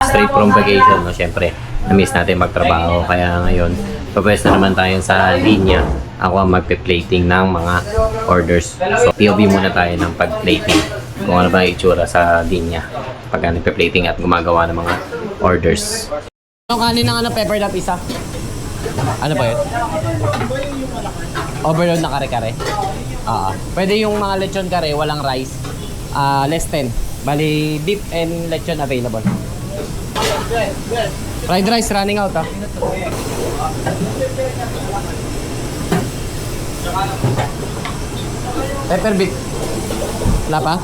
Straight from vacation, no? Siyempre, na-miss natin magtrabaho. Kaya ngayon, pwes na naman tayo sa linya. Ako ang magpe-plating ng mga orders. So, POV muna tayo ng pag-plating. Kung ano ba yung itsura sa linya. Pag nagpe-plating at gumagawa ng mga orders. Ang kanin ng pepper dap isa? Ano ba yun? Overload na kare-kare? Pwede yung mga lechon kare, walang rice. Less 10. Bali, beef and lechon available. Fried rice running out Pepper beef. Wala pa?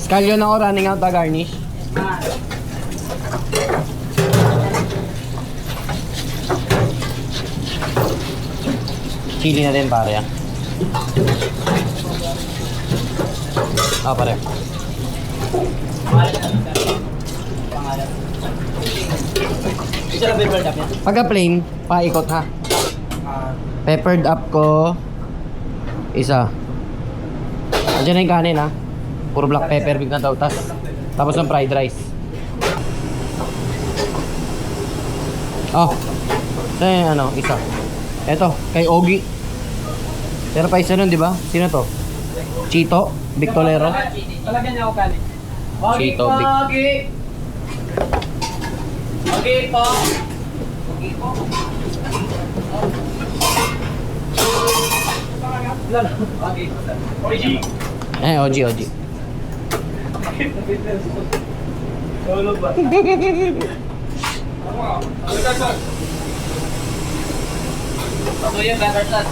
Scallion ako running out garnish. Chili na din pare pare. Pagka plain, paikot ha. Peppered up ko isa. Andiyan na yung kanin ha. Puro black pepper big na daw tapos ng fried rice. Isa. Eto, kay Ogie. Pero pa isa nun, di ba? Sino to? Chito, Victolero. Talagyan niya ako kanin. Chito, Vic. Okay po. OG. Tulog ba? Ito yung pepper salt.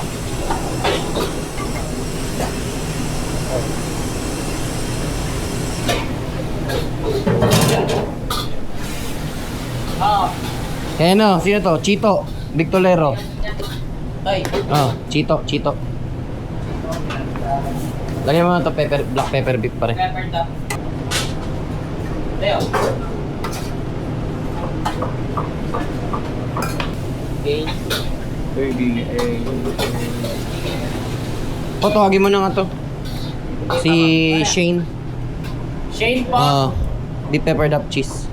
Kaya sino to? Chito, Victolero. Chito. Lagyan mo na to black pepper beef pare. Pepper dap. Leo. Okay. Tawagin mo na nga to. Si Shane. Shane po. Beef pepper dap cheese.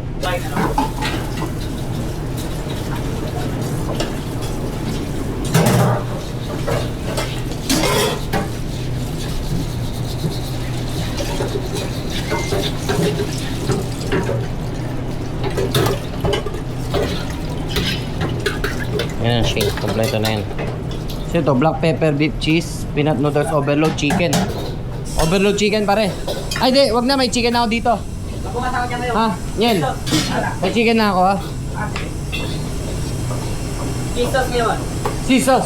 Yan, Shane. Kompleto na yan. So ito, black pepper beef cheese, peanut noodles overload chicken. Overload chicken pare. Ay di, wag na, may chicken na ako dito. Yan. May chicken na ako Jesus ngayon. Jesus.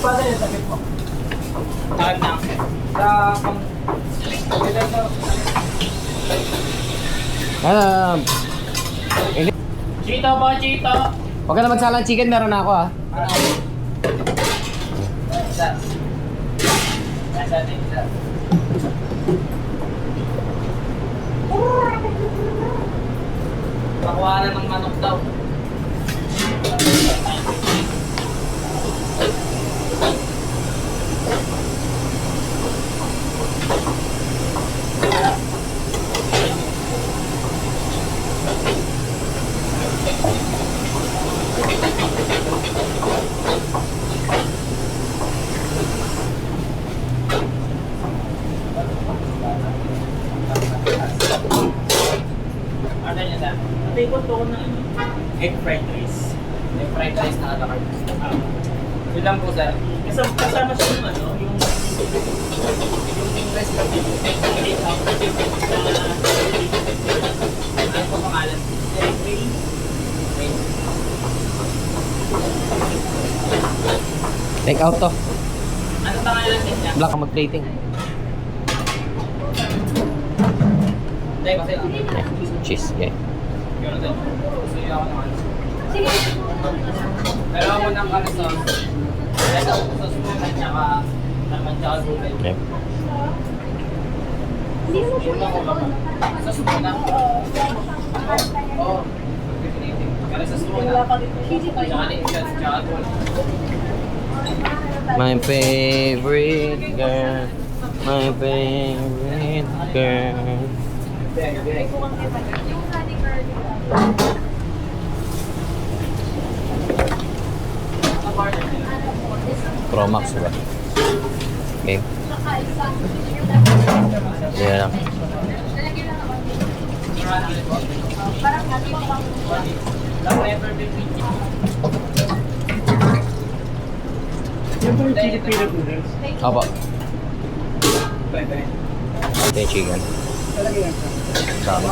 Pwede yung sabi po. Takip na. Chito po, Chito. Huwag ka na magsalang chicken, meron na ako Pakuha na ng manok daw. Egg fried rice. Egg fried rice na ala-carte. Yun lang po sir. Kasama siya yung yung recipe. Ano po pangalan? Take out to. Ano pangalan niya? Black ang mag-plating. Hindi, kasi Cheese, okay. yun ito. Gusto niyo ako naman. Pero ako ng curry sauce. Ito, sauce mo at saka naman tsaka gulay. Yep. Sa sumo na. Oo. Kaya sa sumo na. Tsaka ni Ian, tsaka Paul. My favorite girl. My favorite girl. Pro Max ba? Okay. Yan lang. Yan po yung chili peanut noodles. Opo. Pwede. Ito yung chicken. Talaga yan. Tama.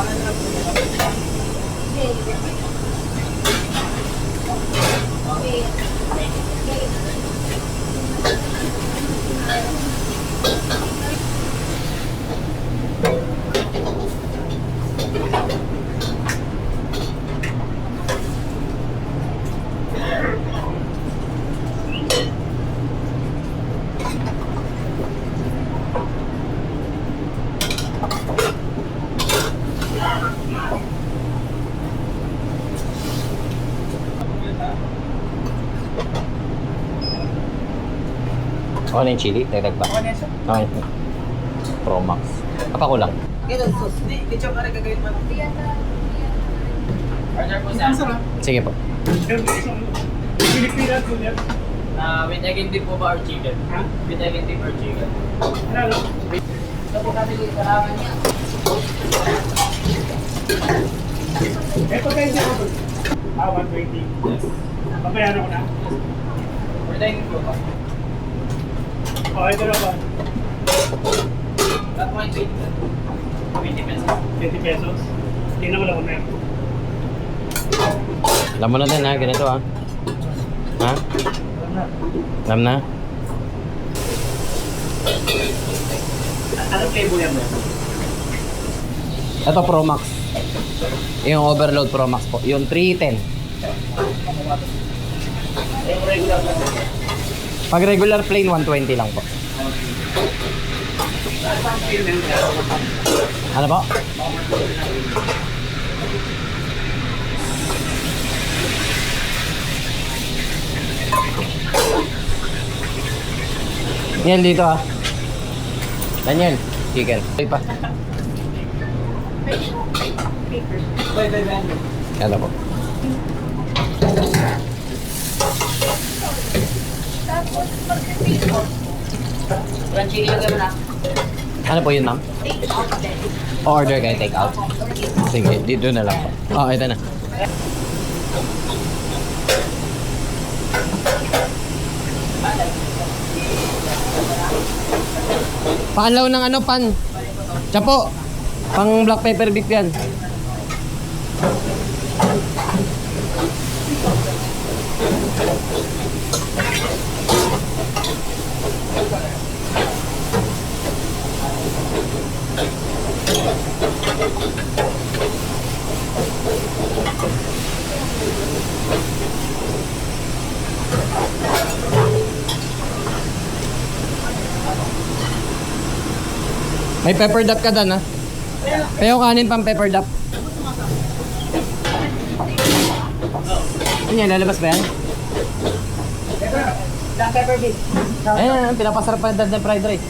Okay na yung chili? Dagdag pa? Okay na siya. Okay. Pro Max. Apa ko lang. Ganun, sus. Ketchup ka rin gagawin mo. Order po Ang sa sarap. Sige po. Siyempre, isang chili peanut noodles. with egg and dip po ba or chicken? Ha? With egg and dip or chicken? Ano? Ito po kami yung kalaman niya. Eh, pagkain siya ako. 120. Yes. Papayaran ko na. For dining po ba? Okay, ito na ba? That one 20 pesos. 20 pesos. Tingnan mo lang kung meron. Alam mo na din ha, ganito ha. Ha? Alam na? Anong flavor yan mo? Ito Pro Max. Yung Overload Pro Max po. Yung 310. Yung regular lang. Pag regular plain, 120 lang po. Ano po? Daniel, dito ah. Daniel, chicken. Ito pa. Ano po? Crunchy yung gano'n na. Ano po yun, ma'am? Order kayo, take out. Sige, dito na lang po. Oh, ito na. Paanlaw ng ano, pan? Chapo. Pang black pepper beef yan. May pepper dap ka dan ha? Payo kanin pang pepper dap. Ano yan? Lalabas ba yan? Black pepper beef. Ayun, pinapasarap pa yung fried rice.